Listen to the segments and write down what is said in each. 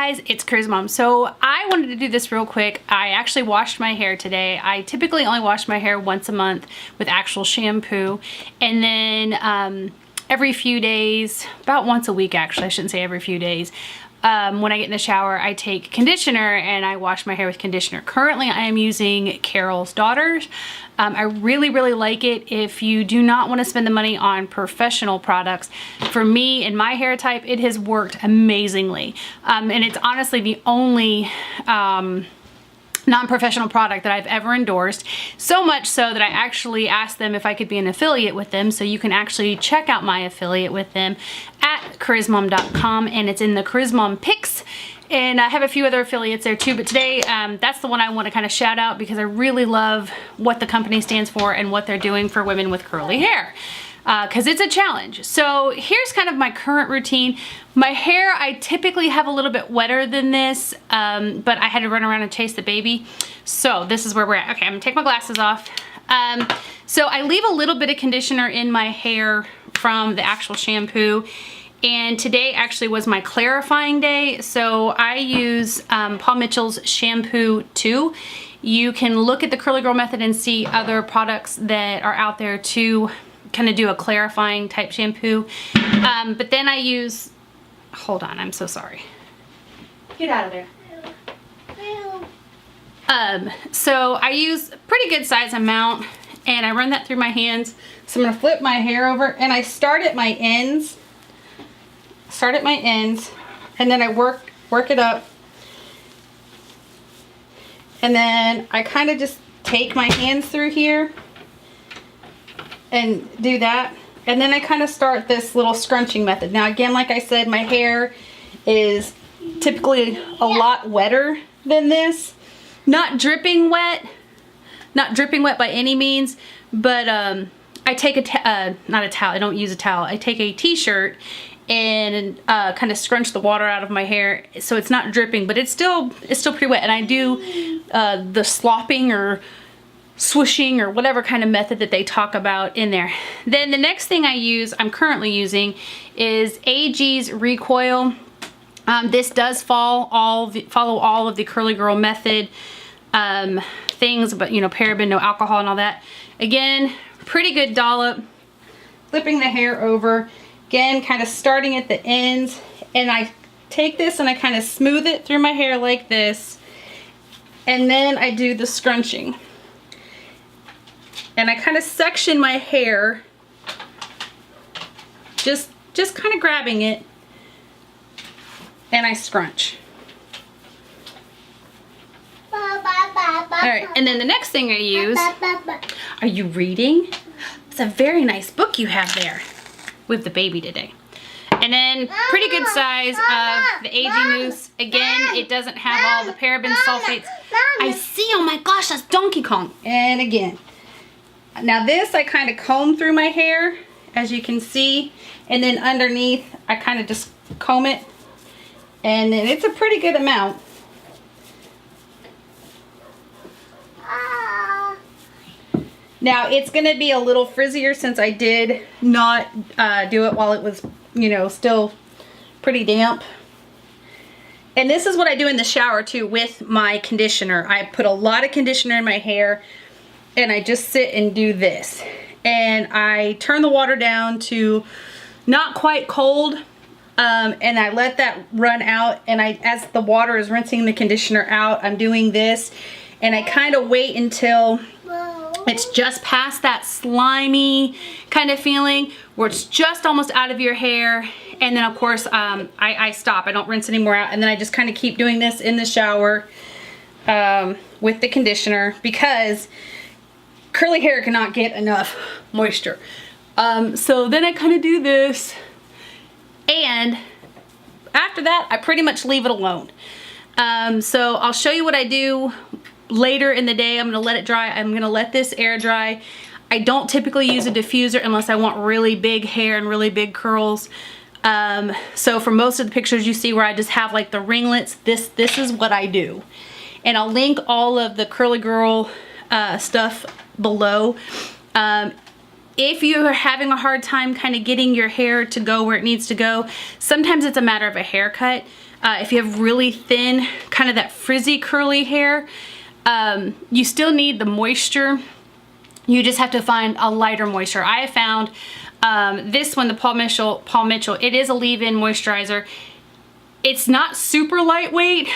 guys, it's Charismum. So I wanted to do this real quick. I actually washed my hair today. I typically only wash my hair once a month with actual shampoo, and then every few days, about once a week actually, I shouldn't say every few days, when I get in the shower, I take conditioner and I wash my hair with conditioner. Currently, I am using Carol's Daughters. I really, really like it. If you do not want to spend the money on professional products, for me and my hair type, it has worked amazingly. And it's honestly the only non-professional product that I've ever endorsed, so much so that I actually asked them if I could be an affiliate with them. So you can actually check out my affiliate with them at charismum.com, and it's in the Charismum picks. And I have a few other affiliates there too, but today that's the one I want to kind of shout out because I really love what the company stands for and what they're doing for women with curly hair. Because it's a challenge. So here's kind of my current routine. My hair, I typically have a little bit wetter than this, but I had to run around and chase the baby. So this is where we're at. Okay, I'm gonna take my glasses off. So I leave a little bit of conditioner in my hair from the actual shampoo. And today actually was my clarifying day. So I use Paul Mitchell's Shampoo 2. You can look at the Curly Girl method and see other products that are out there to kind of do a clarifying type shampoo. But then I use, hold on, I'm so sorry. Get out of there. So I use a pretty good size amount and I run that through my hands. So I'm gonna flip my hair over and I start at my ends. And then I work it up. And then I kind of just take my hands through here and do that. And then I kind of start this little scrunching method. Now again, like I said, my hair is typically a lot wetter than this. Not dripping wet by any means, but I take not a towel, I don't use a towel. I take a t-shirt and kind of scrunch the water out of my hair so it's not dripping, but it's still pretty wet. And I do the slopping or swooshing or whatever kind of method that they talk about in there. Then the next thing I'm currently using is AG's Recoil. This does follow all of the Curly Girl method things, but you know, paraben, no alcohol and all that. Again, pretty good dollop, flipping the hair over. Again, kind of starting at the ends, and I take this and I kind of smooth it through my hair like this, and then I do the scrunching. And I kind of section my hair, just kind of grabbing it, and I scrunch. Alright, and then the next thing I use, are you reading? It's a very nice book you have there with the baby today. And then pretty good size of the AG Mousse. Again, it doesn't have all the paraben sulfates. I see, oh my gosh, that's Donkey Kong. And again, now this I kind of comb through my hair, as you can see, and then underneath I kind of just comb it, and then it's a pretty good amount. Now it's going to be a little frizzier since I did not do it while it was, you know, still pretty damp. And this is what I do in the shower too with my conditioner. I put a lot of conditioner in my hair and I just sit and do this. And I turn the water down to not quite cold, and I let that run out, and as the water is rinsing the conditioner out, I'm doing this, and I kind of wait until it's just past that slimy kind of feeling where it's just almost out of your hair. And then of course I stop. I don't rinse anymore out, and then I just kind of keep doing this in the shower with the conditioner because curly hair cannot get enough moisture. So then I kind of do this, and after that I pretty much leave it alone. So I'll show you what I do later in the day. I'm gonna let it dry. I'm gonna let this air dry. I don't typically use a diffuser unless I want really big hair and really big curls. So for most of the pictures you see where I just have like the ringlets, this is what I do. And I'll link all of the Curly Girl stuff below. If you're having a hard time kind of getting your hair to go where it needs to go, sometimes it's a matter of a haircut. If you have really thin, kind of that frizzy curly hair, you still need the moisture. You just have to find a lighter moisture. I have found this one, the Paul Mitchell, it is a leave-in moisturizer. It's not super lightweight,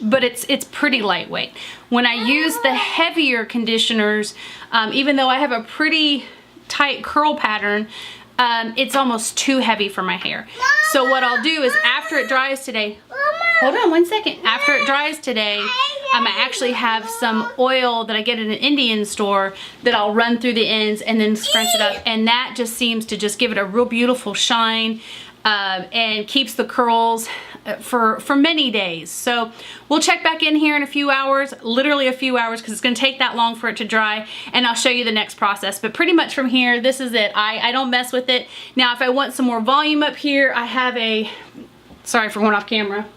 but it's pretty lightweight. When I use the heavier conditioners, even though I have a pretty tight curl pattern, it's almost too heavy for my hair. So what I'll do is after it dries today, hold on one second. After it dries today, I actually have some oil that I get at an Indian store that I'll run through the ends and then scrunch it up. And that just seems to just give it a real beautiful shine and keeps the curls for many days. So we'll check back in here in a few hours, literally a few hours, because it's going to take that long for it to dry, and I'll show you the next process. But pretty much from here, this is it. I don't mess with it. Now if I want some more volume up here, I have a, sorry for going off camera,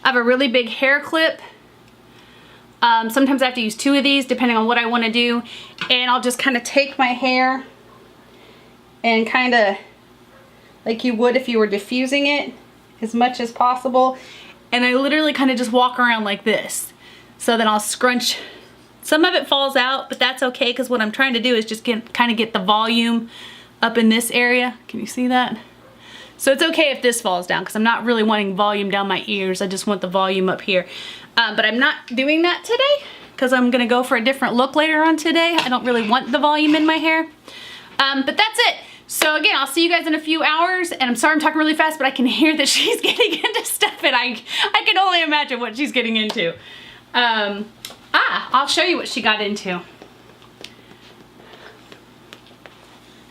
I have a really big hair clip. Sometimes I have to use 2 of these depending on what I want to do, and I'll just kind of take my hair and kind of like you would if you were diffusing it as much as possible, and I literally kind of just walk around like this. So then I'll scrunch. Some of it falls out, but that's okay, because what I'm trying to do is just kind of get the volume up in this area. Can you see that? So it's okay if this falls down, because I'm not really wanting volume down my ears. I just want the volume up here. But I'm not doing that today, because I'm gonna go for a different look later on today. I don't really want the volume in my hair. But that's it. So again, I'll see you guys in a few hours, and I'm sorry I'm talking really fast, but I can hear that she's getting into stuff, and I can only imagine what she's getting into. I'll show you what she got into.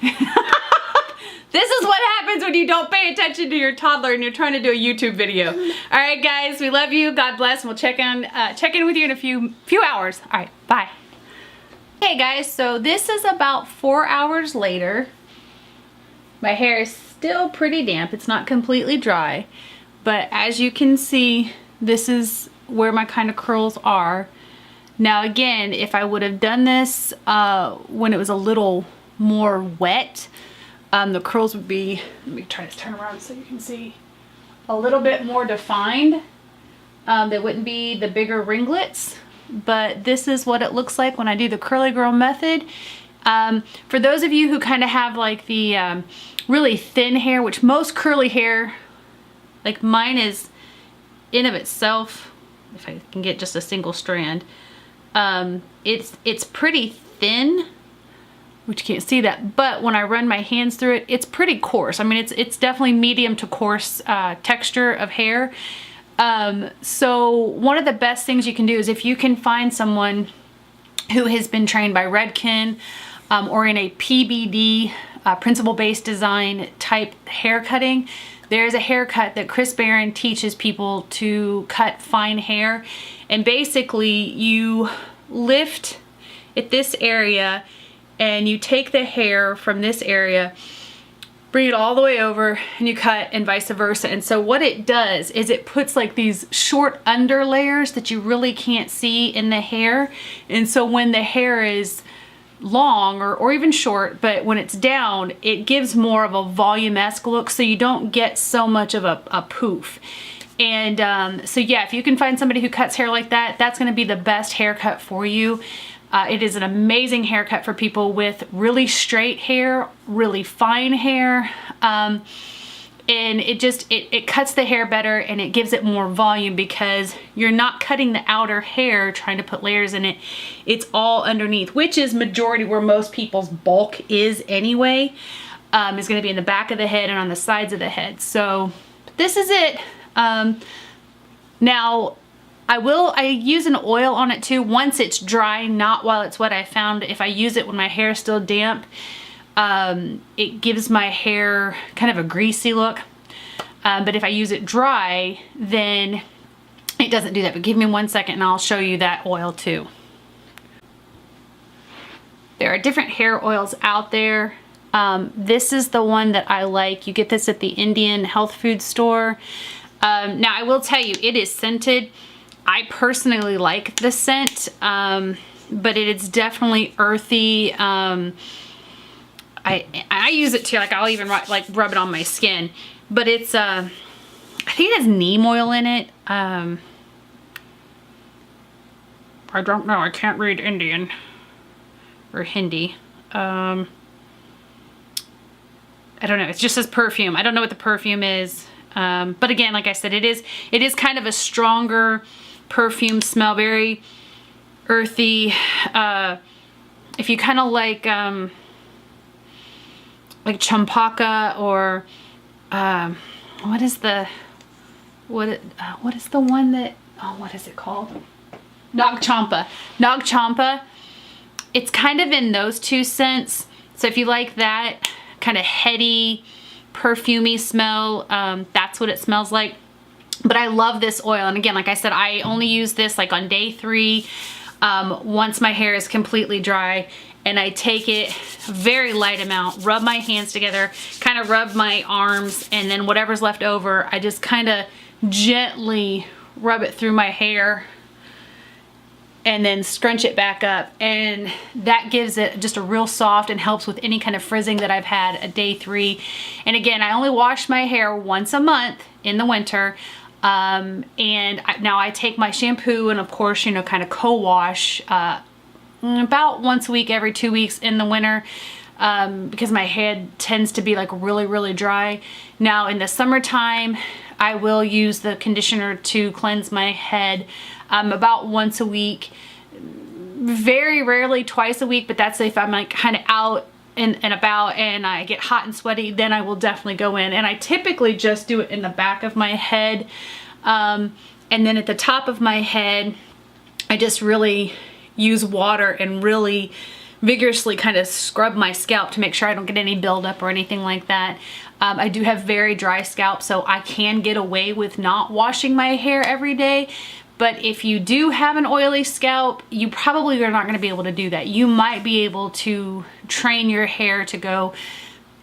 This is what happens when you don't pay attention to your toddler and you're trying to do a YouTube video. All right, guys, we love you. God bless, and we'll check in with you in a few hours. All right, bye. Hey guys, so this is about 4 hours later. My hair is still pretty damp. It's not completely dry, but as you can see, this is where my kind of curls are. Now again, if I would have done this when it was a little more wet, the curls would be, let me try to turn around so you can see, a little bit more defined. They wouldn't be the bigger ringlets, but this is what it looks like when I do the curly girl method. For those of you who kind of have like the really thin hair, which most curly hair, like mine is in of itself, if I can get just a single strand, it's pretty thin, which you can't see that, but when I run my hands through it, it's pretty coarse. I mean, it's definitely medium to coarse texture of hair. So one of the best things you can do is if you can find someone who has been trained by Redken or in a PBD, principle-based design type hair cutting. There's a haircut that Chris Barron teaches people to cut fine hair, and basically you lift at this area and you take the hair from this area, bring it all the way over, and you cut, and vice versa. And so what it does is it puts like these short under layers that you really can't see in the hair. And so when the hair is long or even short, but when it's down, it gives more of a volume-esque look, so you don't get so much of a poof. And so yeah, if you can find somebody who cuts hair like that, that's going to be the best haircut for you. It is an amazing haircut for people with really straight hair, really fine hair, and it cuts the hair better, and it gives it more volume because you're not cutting the outer hair trying to put layers in it. It's all underneath, which is majority where most people's bulk is anyway. Is going to be in the back of the head and on the sides of the head. So this is it. Now I use an oil on it too once it's dry, not while it's wet. I found if I use it when my hair is still damp, it gives my hair kind of a greasy look. But if I use it dry, then it doesn't do that. But give me 1 second and I'll show you that oil too. There are different hair oils out there. This is the one that I like. You get this at the Indian health food store. Now I will tell you, it is scented. I personally like the scent, but it is definitely earthy. I use it too, like I'll even like rub it on my skin, but it's, I I think it has neem oil in it. I don't know. I can't read Indian or Hindi. I don't know. It just says perfume. I don't know what the perfume is. But again, like I said, it is kind of a stronger perfume smell, very earthy. If you kind of like champaka or what is the one that, oh, what is it called? Nag Champa. Nag Champa. It's kind of in those two scents. So if you like that kind of heady, perfumey smell, that's what it smells like. But I love this oil. And again, like I said, I only use this like on day 3, once my hair is completely dry. And I take it, very light amount, rub my hands together, kind of rub my arms, and then whatever's left over, I just kind of gently rub it through my hair and then scrunch it back up. And that gives it just a real soft and helps with any kind of frizzing that I've had at day 3. And again, I only wash my hair once a month in the winter. Now I take my shampoo and of course, you know, kind of co-wash about once a week, every 2 weeks in the winter, because my head tends to be like really, really dry. Now in the summertime, I will use the conditioner to cleanse my head about once a week, very rarely twice a week, but that's if I'm like kind of out and about and I get hot and sweaty, then I will definitely go in. And I typically just do it in the back of my head. And then at the top of my head, I just really use water and really vigorously kind of scrub my scalp to make sure I don't get any buildup or anything like that. I do have very dry scalp, so I can get away with not washing my hair every day. But if you do have an oily scalp, you probably are not going to be able to do that. You might be able to train your hair to go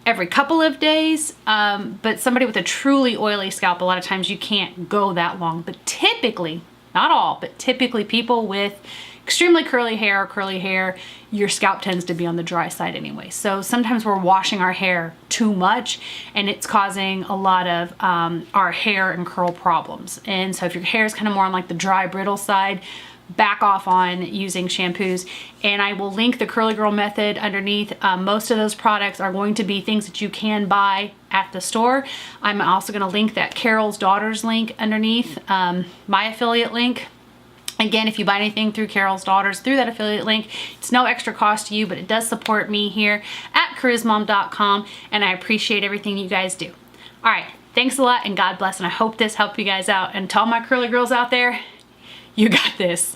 every couple of days, but somebody with a truly oily scalp, a lot of times you can't go that long. But typically, not all, but typically people with extremely curly hair or curly hair, your scalp tends to be on the dry side anyway. So sometimes we're washing our hair too much and it's causing a lot of our hair and curl problems. And so if your hair is kind of more on like the dry, brittle side, back off on using shampoos. And I will link the Curly Girl method underneath. Most of those products are going to be things that you can buy at the store. I'm also going to link that Carol's Daughters link underneath, my affiliate link. Again, if you buy anything through Carol's Daughters through that affiliate link, it's no extra cost to you, but it does support me here at charismum.com, and I appreciate everything you guys do. All right, thanks a lot, and God bless, and I hope this helped you guys out. And to all my curly girls out there, you got this.